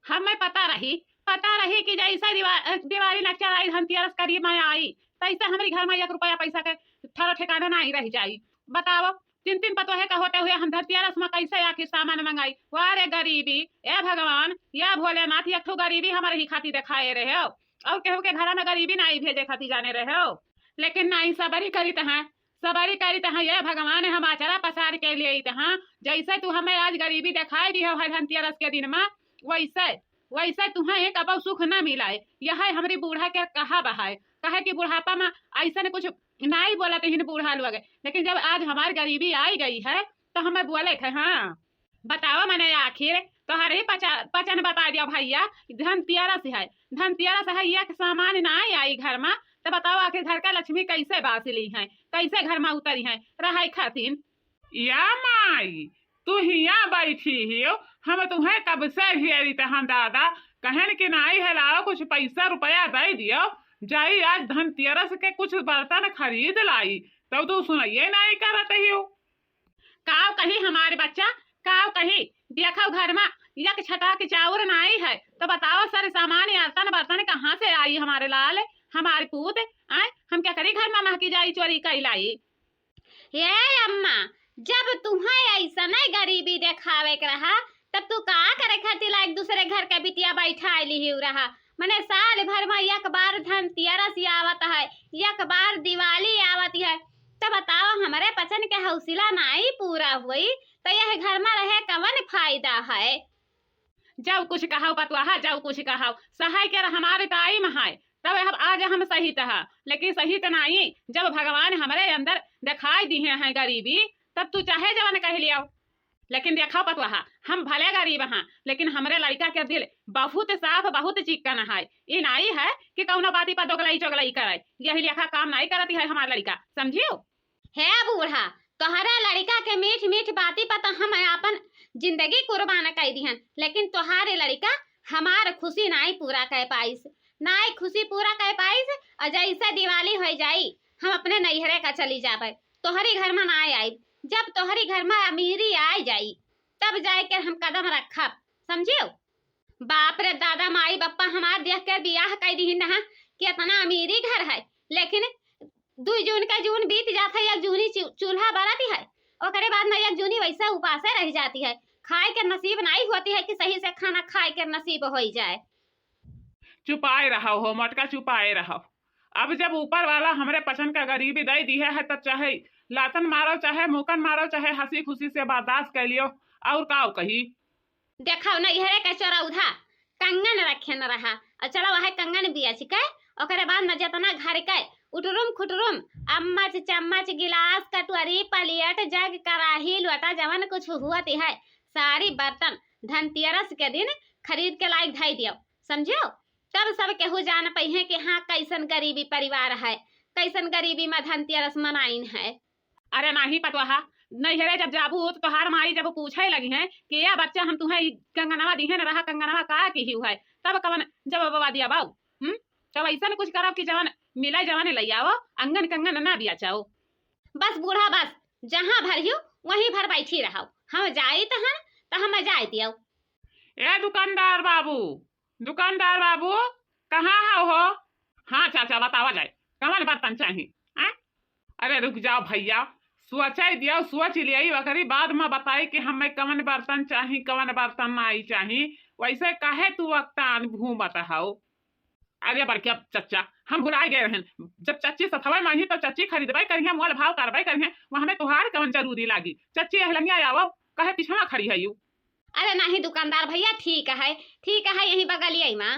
हमें पता रही कि जैसे दिवाली नक्चर आई धनतेरस करीब में आई तैसे हमारे घर में 1 रुपया पैसा के थारा ठिकाना नहीं रह जाई। बताओ 3 पतो है का होते हुए हम धनतेरस में कैसे आखिर सामान मंगाई। वारे गरीबी, ए भगवान या भोलेनाथ, एक ठो गरीबी हमारे ही खाती दिखाए रहे हो और केहू के घर में गरीबी नहीं भेजे खाती जाने रहे हो। लेकिन नहीं सबरी करी तहाँ ये भगवान हम आचरा पसार के लिए तहाँ जैसे तू हमें आज गरीबी दिखाई दी है धनतेरस के दिन में वैसे तुम्हें कब सुख न मिला है। यह हमारी बूढ़ा के कहा बहाय कहे कि बुढ़ापा में ऐसा ने कुछ नहीं बोला तो बूढ़ा लोग, लेकिन जब आज हमारी गरीबी आई गई है तो हमें बोले थे। हाँ बताओ मैंने आखिर तुम्हारे पचन बता दिया भैया धनतेरस है एक सामान नहीं आई घर में तो बताओ आखिर घर का लक्ष्मी कैसे बासली है, कैसे घर में उतरी है रहाई खातिन। या माई तू हिया बैठी हो, हम तुम्हें कब से हियरी तहन दादा कहन कि नहीं है लाओ कुछ पैसा रुपया दे दियो जाई आज धनतेरस के कुछ बर्तन खरीद लाई तो तू सुनाइए नहीं करत हो। काव कही हमारे बच्चा काव कही देखो घर में एक छटा के चाउर नहीं है तो बताओ सारे सामान बर्तन कहाँ से आई हमारे लाल हमारे पूत आए हम क्या करी घर में महकी जाई चोरी कई लाई। ये अम्मा जब तुम्हें ऐसा नहीं गरीबी दिखावे के रहा तब तू का करे खातिर एक दूसरे घर के बिटिया बैठा ली रहा। मने साल भर में एक बार धनतेरस आवत है एक बार दिवाली आवत है तो बताओ हमारे पचन के हौसला नहीं पूरा हुई तो यह घर में रहे कवन फायदा है। जब कुछ कहो पतवाहा जब कुछ कहो सहाय के हमारे टाइम है तब अब आज हम सही था, लेकिन सही तो नहीं जब भगवान हमारे अंदर दिखाई दिए हैं गरीबी तब तू चाहे जवान कह लिया। लेकिन देखा पतवाहा हम भले गरीब हैं लेकिन हमारे लड़का के दिल बहुत साफ बहुत चिकन है। ये नहीं है कि कौनो बाती पर दोगलाई चोगलाई करे, यही लेखा काम नहीं करती है हमारा लड़का समझियो। है बूढ़ा तोहरा लड़का के मीठ मीठ बाती पर तो हम अपन जिंदगी कुर्बान कर दी हैं, लेकिन तोहारे लड़का हमार खुशी नहीं पूरा कर पाइस नहीं खुशी पूरा कर पाइस। और जैसे दिवाली हो जाई हम अपने नैहरे का चली जाबे तोहरी घर में ना आई। जब तोहरी घर में अमीरी आ जाई तब जाके हम कदम रखब समझियो। बाप रे दादा माई बप्पा हमार देख के बियाह कर दी ना कि इतना अमीरी घर है, लेकिन 2 जून का जून बीत जाता है 1 जूनी चूल्हा बरती है ओकरे बाद में 1 जूनी वैसा उपासे रह जाती है। खाए के नसीब नहीं होती है कि सही से खाना खाए के नसीब हो जाए। चुपाए रहो हो मटका चुपाए रहो। अब जब ऊपर वाला हमरे पसंद का गरीबी दे दी है तब चाहे लातन मारो चाहे मुकन मारो चाहे हंसी खुशी से बर्दाश्त कर लियो। और काव कही देखो नैहरे के चौराउधा कंगन रखे न रहा और चलो वह कंगन बिया छिके ओकरे बाद न जितना घर के उटरुम खुटरुम अम्मच चम्मच गिलास कटोरी प्लेट जग कराही लोटा जवन कुछ हुआती है सारी बर्तन धनतेरस के दिन खरीद के लायक धाई दियो समझो। तब सब केहू जान पही कि हाँ कैसन गरीबी परिवार है कैसन गरीबी में धनतेरस मनाइन है। अरे नहीं पतवाहा नैहरे जब जाबू तो तोहार माई जब पूछे लगी है कि या बच्चा हम तुम्हें कंगनवा दी है न रहा कंगनवा का की है तब कवन जब बवा दिया बाऊ तब ऐसा कुछ करब कि जवान मिला जवान ले आओ अंगन कंगन ना बिया चाहो। बस बूढ़ा बस जहाँ भरियो वहीं भर बैठी रहो हम जाई तहन तो हम जाए दियो। ए दुकानदार बाबू कहाँ हो? हाँ चाचा बतावा जाए कवन बर्तन चाहिए। अरे रुक जाओ भैया सोच दिया सोच लिया वकरी बाद में बताई कि हमें कवन बर्तन चाहिए कवन बर्तन नहीं चाहिए वैसे काहे तू वक्तान घूमत हो। अरे बड़किया चच्चा हम भुलाए गए हैं जब चच्ची सथवा मांगी तो चच्ची खरीदबे करिए मोल भाव करबे करिए वहां में तुहार कवन जरूरी लागी। चच्ची अहलंगिया आओ कहे पिछवा खड़ी है यू। अरे नहीं दुकानदार भैया ठीक है यही बगलिए माँ।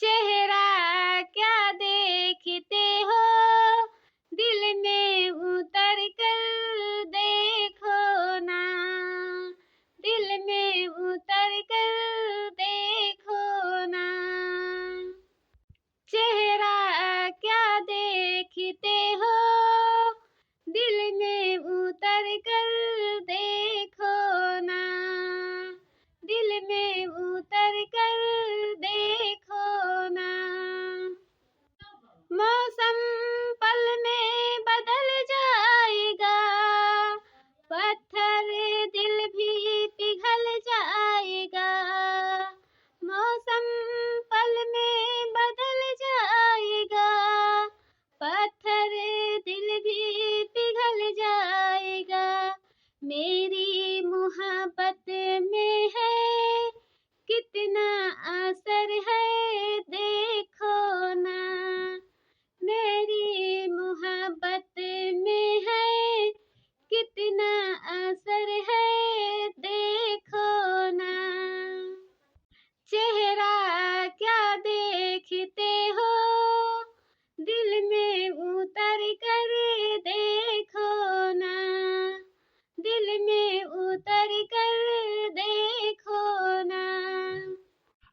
चेहरा क्या देखते हो दिल में उतर कर देखो ना दिल में उतर कर देखो ना चेहरा क्या देखते हो दिल में उतर कर देखो ना दिल में उतर कर देखो ना। मौसम पल में बदल जाएगा पत्थर दिल भी पिघल जाएगा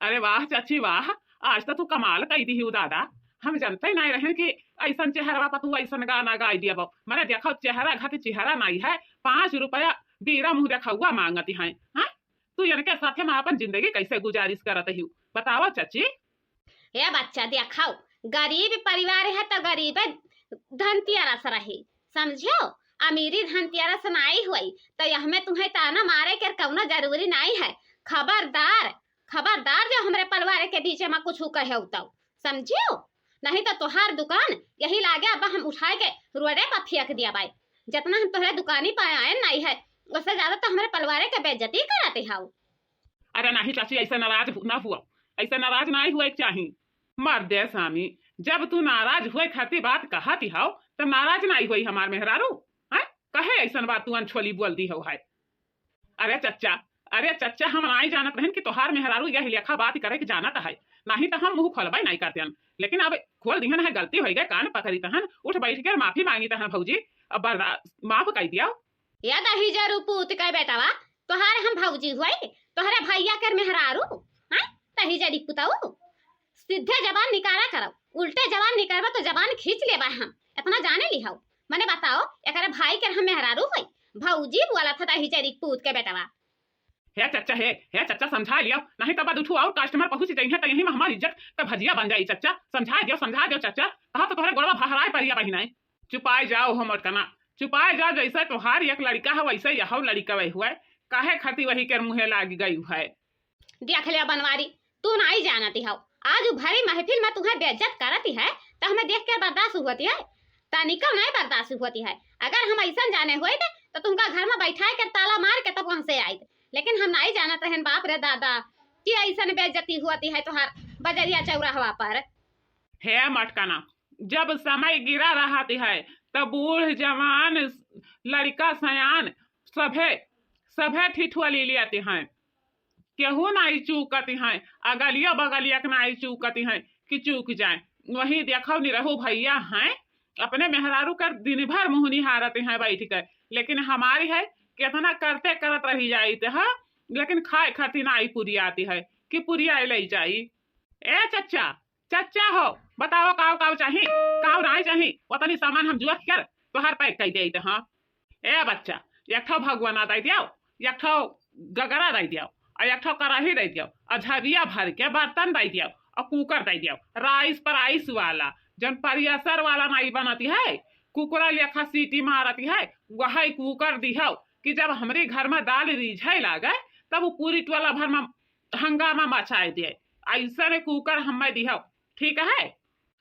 अरे वाह चाची वाह, आज तो तू कमाल कही दी दादा। हम जानते ही नहीं रहे कि ऐसा चेहरा पर तू ऐसा गाना गाई दिया बो। मैंने देखा चेहरा घाटी चेहरा नहीं है, 5 रुपया बीरा मुंह देखा हुआ मांगती है। हाँ तू इनके साथ में अपन जिंदगी कैसे गुजारिश करत ही बताओ चाची। ये बच्चा देखाओ, गरीब परिवार है तो गरीब धनतेरस रही, समझो। अमीरी धनतेरस नहीं हुई तो यह में तुम्हें ताना मारे के कौनो जरूरी नहीं है। खबरदार खबरदार जो हमारे परिवार के बीच में कुछ कहे तो समझियो, नहीं तो तुहार दुकान यही लागे अब हम उठाए के रोडे पर फेंक दिया भाई। जितना हम तुम्हारे दुकानी पे आए नहीं है उससे ज्यादा तो हमारे परिवार के बेइज्जती कराते हाउ। अरे नहीं चाची, ऐसा नाराज ना हुआ, ऐसा नाराज नहीं हुए चाहिए। मर्दे स्वामी, जब तू नाराज हुए खाती बात कहती हो तो नाराज नहीं हुई हमार मेहरारू है, कहे ऐसा बात तू अनछोली बोल दी हो है। अरे चच्चा हम नहीं जानत रहन कि तोहार मेहरारू यही लेखा बात करे के जानत है, नहीं तो हम मुंह खोलबे नहीं करते हन। लेकिन अब खोल दिहन है, गलती हो गई, कान पकड़ी तहन, उठ बैठ कर माफी मांगी तहन भौजी, अब माफ कर दिया। या दही जरू पूत के बेटावा, तोहार हम भौजी हुई, तोहरे भैया कर मेहरारू हैं, दही जरी पुताऊ। सीधे जबान निकाला करो, उल्टे जबान निकालबा तो जबान खींच लेबा हम, इतना जाने ली हो। मने बताओ एकरे भाई के हम मेहरारू हुई, भौजी बोला था दही जरी पूत के बेटावा। हे चच्चा समझा लियो, नहीं तो बाद उठू और कस्टमर पहुंच जाइए तो यही में हमारी इज्जत का भजिया बन जाई। चच्चा समझा दियो चच्चा, कहा तो तोहरे गोड़वा भहराए परिया बहिनाई। चुपाए जाओ हो मटकना, चुपाए जाओ, जैसे तोहार एक लड़का है वैसे यह लड़का वही हुआ, काहे खाती वही के मुँहे लाग गई है। देख लिया बनवारी, तू नहीं जानती हो, आज भरी महफिल में तुम्हें बेइज्जत करती है तो हमें देख कर बर्दाश्त होती है, तनिका नहीं बर्दाश्त होती है। अगर हम ऐसा जाने हुए थे तो तुमका घर में बैठा कर ताला मार के तब वहां से आए थे, लेकिन हम नहीं जानत रहन बाप रे दादा कि ऐसा बेइज्जती होती है तुहार बजरिया चौराहा पर। हे मटकाना, जब समय गिरा रहती है तब बूढ़ जवान लड़का सयान सभे ठिठुआ ले लेते हैं, केहू नहीं चूकती हैं, अगलिया बगलिया के नहीं चूकती हैं कि चूक जाए। वही देखो निरहु भैया हैं अपने मेहरारू कर दिन भर मुँह निहारते हैं बैठ कर, लेकिन हमारी है कितना करते करत रही जाती है, लेकिन खाए खाती नहीं पूरी आती है कि पूरी ले जाई। ए चच्चा हो, बताओ काव चाहिए, काव नहीं चाहिए, उतनी सामान हम जुआ कर तोहार पैक कर दे। हाँ ए बच्चा, एक ठो भगवाना दे दियो, एक ठो गगरा दे दियो, और एक ठो कड़ाही दे दियो, और झबिया भर के बर्तन दे दियो, और कुकर दे दियो, राइस पर आइस वाला जन परियसर वाला नहीं बनती है, कुकरा लेखा सीटी मारती है, वही कुकर दिहो कि जब हमारे घर में दाल रिझे लागे तब वो पूरी टोला भर में हंगामा मचाए दिए, ऐसा ने कुकर हमें दिहो, ठीक है।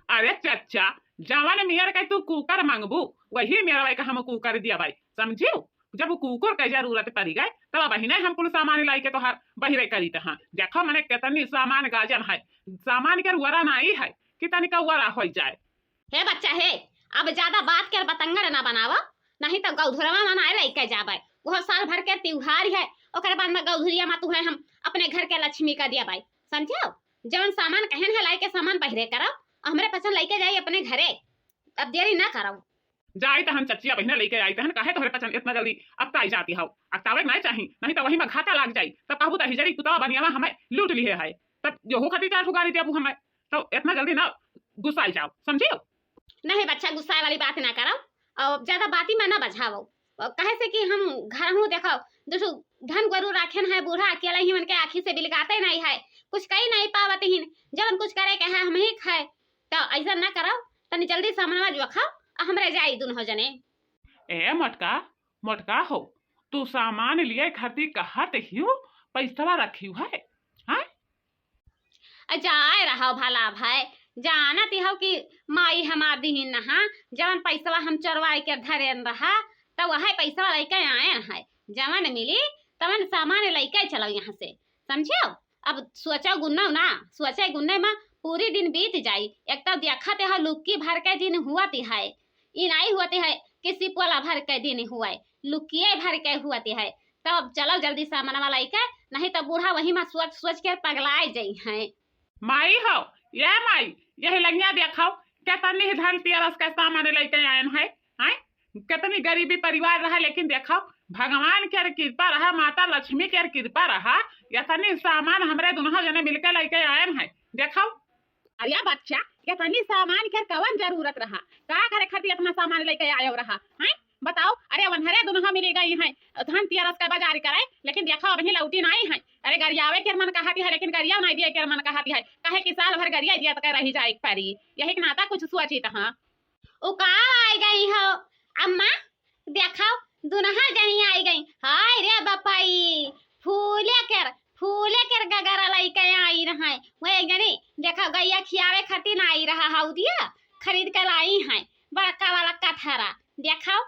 अरे चच्चा, जवान मियर के तू कुकर मांगबू वही मेरा भाई का हम कुकर दिया भाई, समझियो। जब वो कुकर के जरूरत पड़ी गए तब बहिने हम कुल सामान लाई के तोहार बहिरे करी तहाँ। देखो मैंने कितनी सामान गाजन है, सामान के वरा नहीं है कि तनिका वरा हो जाए। हे बच्चा हे, अब ज्यादा बात कर बतंगड़ ना बनावा, नहीं तो गौधुरवा मनाए लेके जाबे, वो साल भर के त्योहार है, ओकर बाद में गौधुरिया में तुम्हें हम अपने घर के लक्ष्मी का दिया भाई, समझो। जवन सामान कहन है लाई के सामान बहिरे करो, हमरे पसंद लेके जाई अपने घरे, अब देरी ना करो। जाई तो हम चच्चिया बहिने लेके आई तहन, काहे तोहरे पसंद इतना जल्दी अक्ताई जाती हो, अक्तावे नहीं चाहिए, नहीं तो वही में घाटा लग जाई, तब कहबू तो हिजरी कुतवा बनियावा हमें लूट लिए है, तब जो हो खाती चार ठुगारी दिया हमें, तो इतना जल्दी ना गुस्साई जाओ, समझियो। नहीं बच्चा, गुस्सा वाली बात ना करो और ज्यादा बाती में ना बझाओ, कहे से कि हम घर हूँ देखो दुठू धन गुरु राखन है, बूढ़ा अकेला ही उनके आँखी से बिलगाते नहीं है, कुछ कही नहीं पावती ही, जब हम कुछ करे के है हम ही खाए, तो ऐसा ना करो, तनी जल्दी सामनवा जो खाओ हमरे जाई दोनों जने। ए मटका हो, तू सामान लिए खरीदी कहत हियो, पैसा रखी है, हाँ? जाए रहो भला भाई, जानत हो कि माई हमार दीहिन नहा, जवन पैसा हम चरवाई के धरे रहा तो वह पैसा लेके आए है, जवन मिली तवन सामान लेके चलो यहाँ से, समझो। अब सोचा गुन्ना ना, सोचे गुन्ने में पूरी दिन बीत जाई, एक तो देखते है लुक्की भर के दिन हुआती है, ये नहीं होती है किसी पोला भर के दिन हुआ, लुकिये भर के हुआती है, तब चलो जल्दी सामान वाला लेके, नहीं तो बूढ़ा वही में सोच के पगलाए जाई है। माई हो, ये माई यही लंगिया देखो कितनी धनतेरस का सामान लेके आए हैं, कितनी गरीबी परिवार रहा, लेकिन देखो भगवान के कृपा रहा, माता लक्ष्मी के कृपा रहा, यतनी सामान हमरे दोनों जने मिलकर लेके आए हैं। देखो अरे बच्चा ये तनी सामान के कवन जरूरत रहा, का करे खातिर इतना सामान लेके आयो रहा हैं? बताओ। अरे वनहरे दोनों मिली गई हैं धनतेरस का बाजार करे, लेकिन देखो अभी लौटी नहीं है। अरे गरियावे के मन कहती है, लेकिन गरिया नहीं दिए के मन कहती है, कहे कि साल भर गरिया दिया तो रही जाए परी। यही के नाता कुछ सोचित हां। ओ का आई गई हो अम्मा, देखो दुनहा जनी आई गई। हाय रे बपाई, फूले कर गगरा लेके आई रहा वे जनी, देखो गैया खियावे खातिर आई रहा हौ दिया खरीद कर लाई है बड़का वाला कठहरा। देखो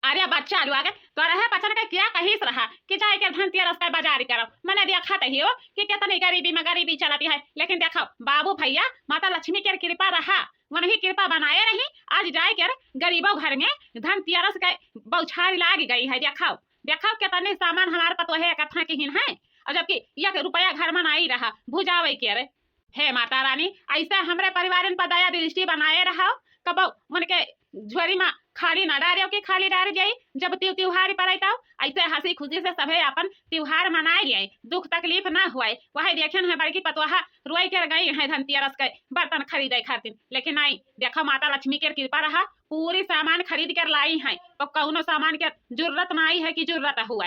अरे बच्चा लोग तो रहे पचन का क्या कहिस रहा कि जाए के धनतेरस का बाजार करो। मैंने देखा तो ही हो कि कितनी गरीबी में गरीबी चलती है, लेकिन देखो बाबू भैया माता लक्ष्मी की कृपा रहा, वही कृपा बनाए रही। आज जाए कर गरीबों घर में धनतेरस का बौछार लाग गई है। देखो देखो कितने सामान हमारे पतोहे इकट्ठा किन है, और जबकि 1 रुपया घर में आई रहा भुजावे के रे। हे माता रानी ऐसा हमारे परिवार पर दया दृष्टि बनाए रहो, कब उनके झोरी में खाली न डारे कि खाली डाल जाये। जब त्योहार पर ऐसे हंसी खुशी से सभे अपन त्योहार मनाए जाए, दुख तकलीफ ना हुए। वही देखे है बड़की पतोहा रोई कर गई है धनतेरस के बर्तन खरीदे खातिर, लेकिन आई देखो माता लक्ष्मी के कृपा रहा, पूरी सामान खरीद कर लाई है और कौनो सामान के जरूरत ना आई है कि जरूरत हुआ।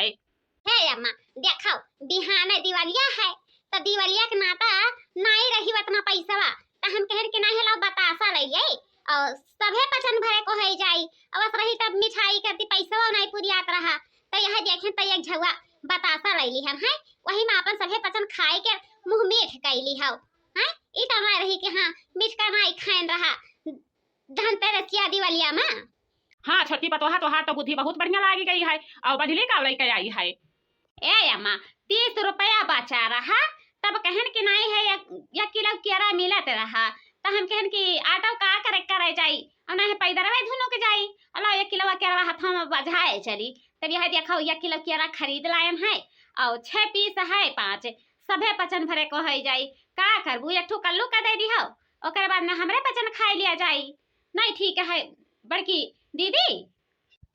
हे अम्मा देखो बिहाने दिवालिया है, तो दिवालिया के नाता नहीं रही उतना पैसा, तो हम कह के नहीं ला बतासा ले जाए और सभे पसंद भरे को है जाई। अवस रही तब मिठाई करती पैसा नहीं पूरी आत रहा, तो यह देखें तो एक झुआ बतासा ले ली है, वही में अपन सभे पसंद खाए के मुंह मीठ कैली हौ है। ई त ना रही कि हां मीठ का नहीं खाइन रहा धनतेरस या दिवालिया में। हाँ छोटी पतोहा तोहार तो बुद्धि बहुत बढ़िया लागी गई है, और बजली का लेके आई है। ए अम्मा 30 रुपया बचा रहा, तब कहन कि नहीं है 1 किलो केरा मिलत रहा, तो हम कहन कि आटो का करे जाई और नहीं पैदरवे धुनो के जाई। अल्लाह 1 किलो केरा हाथों में बजाए चली, तब यह देखो 1 किलो केरा खरीद लायन है और 6 पीस है 5 सभे पचन भरे को है जाई। का करबू एक ठो कल्लू का दे दी हो, ओकर बाद में हमरे पचन खाई लिया जाई। नहीं ठीक है बड़की दीदी,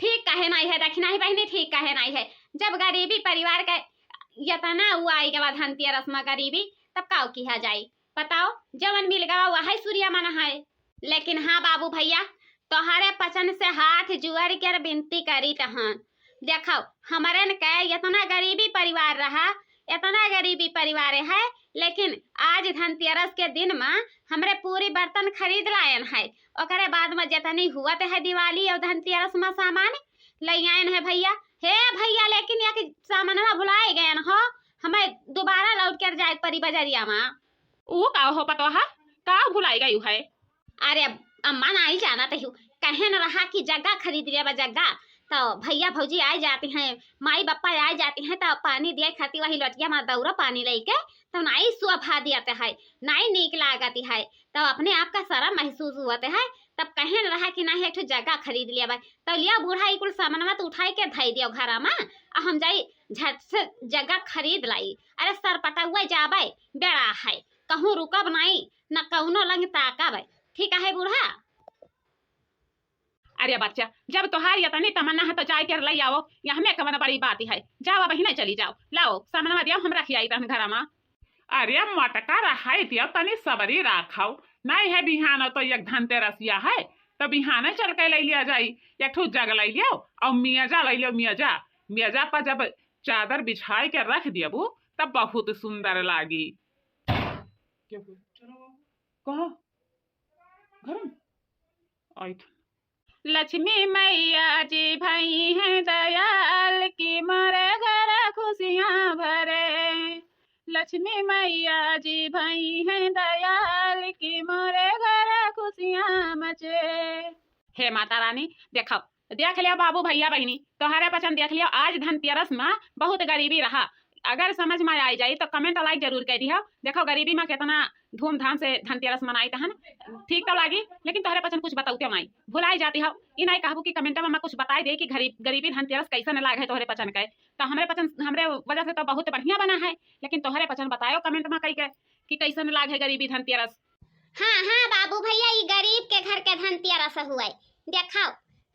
ठीक कहे नहीं है, देखना ही बहनी ठीक कहे नहीं है। जब गरीबी परिवार के यतना हुआ आई के बाद धनतेरस में गरीबी, तब काउ किया जाई। बताओ जवन मिल गवा वही सूर्य मन है। लेकिन हाँ बाबू भैया तोहरे पचन से हाथ जुआर कर विनती करी तहन, देखो हमारे न के इतना गरीबी परिवार रहा, इतना गरीबी परिवार है, लेकिन आज धनतेरस के दिन में हमरे पूरी बर्तन खरीद लायन है। ओकरे बाद में जितनी हुआ है दिवाली और धनतेरस में सामान ले आयन है भैया। हे भैया लेकिन या सामानवा भुलाए गए हो, हमें दोबारा लौट कर जाए परी बजरिया में। वो का हो पतोहा का भुलाई गई है? अरे अम्मा नहीं जाना तो कहन रहा कि जगह खरीद लिया जगह, तो भैया भौजी आ जाती हैं, माई बप्पा आ जाती हैं, तो पानी दिए खाती वही लटिया में दौरा पानी लेके, तो नहीं शोभा दियाते है, नहीं नीक लागती है, तो अपने आप का शर्म महसूस होते है। तब कहन रहा कि नहीं एक जगह खरीद लिया भाई, तो लिया बूढ़ा कुल सामानवा तो उठाई के धई दियो घर में, हम जाई झट से जगह खरीद लाई। अरे सर पटुआ जाबे बेड़ा है, कहूँ रुकब नहीं न कौनो लंग ताकब, ठीक है बूढ़ा। अरे बच्चा जब तोहार इतनी तमन्ना है तो जाए कर ले आओ, यहाँ में कवन बड़ी बात है। जाओ बहिने चली जाओ, लाओ सामानवा दियो हमरा खियाई तहन घर में। अरे मटका रहाई दियो तनी सबरी राखाओ, नहीं है बिहान तो एक धनतेरसिया है, तो बिहाने चल के ले लिया जाई। एक ठो जग ले लियो और मियाजा ले लियो, मियाजा पर जब चादर बिछाई के रख दियबू तब बहुत सुंदर लागी। कहो घर लक्ष्मी मैया जी भई है दयाल की मोरे घर खुशियाँ भरे, लक्ष्मी मैया जी भई है दयाल की मोरे घर खुशियाँ मचे। हे माता रानी देखो देख लिया बाबू भैया बहनी तोहरे पसंद देख लिया। आज धनतेरस में बहुत गरीबी रहा, अगर समझ में आ जाए तो कमेंट लाइक जरूर कर दिया। देखो गरीबी में कितना धूमधाम से धनतेरस मनाई तहन ठीक तो लगी, लेकिन तोहरे पसंद कुछ बताते नहीं भुलाई जाती हो। इ नहीं कहबू कि कमेंट में कुछ बताई दे कि गरीबी धनतेरस कैसे न लागे तोहरे पसंद के, तो हमरे वजह से तो बहुत बढ़िया बना है, लेकिन तोहरे पसंद बतायो कमेंट में कई के कि कैसे न लागे गरीबी धनतेरस। हाँ हाँ बाबू भैया ये गरीब के घर के धनतेरस हुआ, देखो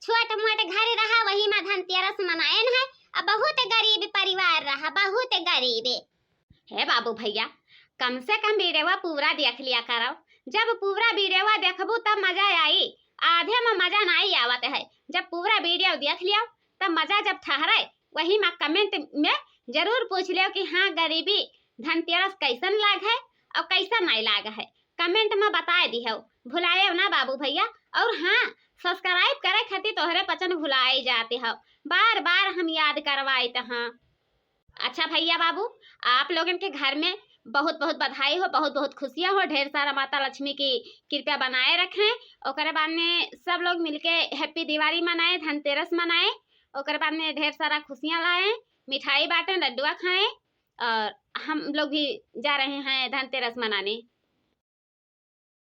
छोट मोट घर रहा वही में धनतेरस मनाएन है। अब बहुत गरीब परिवार रहा, बहुत गरीब। हे बाबू भैया, कम से कम वीडियो पूरा देख लिया करो। जब पूरा वीडियो देखबू तब मजा आई, आधे में मजा नहीं आवत है। जब पूरा वीडियो देख लिया तब मजा जब ठहरे, वही में कमेंट में जरूर पूछ लियो कि हाँ गरीबी धनतेरस कैसन लाग है और कैसा नहीं लाग है। कमेंट में बता दियो, भुलाए ना बाबू भैया। और हाँ, सब्सक्राइब करे खातिर तोहरे पचन भुलाए जाते हो, बार बार हम याद करवाते हैं। अच्छा भैया बाबू, आप लोगन के घर में बहुत बहुत बधाई हो, बहुत बहुत खुशियाँ हो, ढेर सारा माता लक्ष्मी की कृपया बनाए रखें। ओकरे बाद में सब लोग मिलके हैप्पी दिवाली मनाएं, धनतेरस मनाएं। ओकरे बाद में ढेर सारा खुशियाँ लाएं, मिठाई बांटें, लड्डुआ खाएं। और हम लोग भी जा रहे हैं धनतेरस मनाने।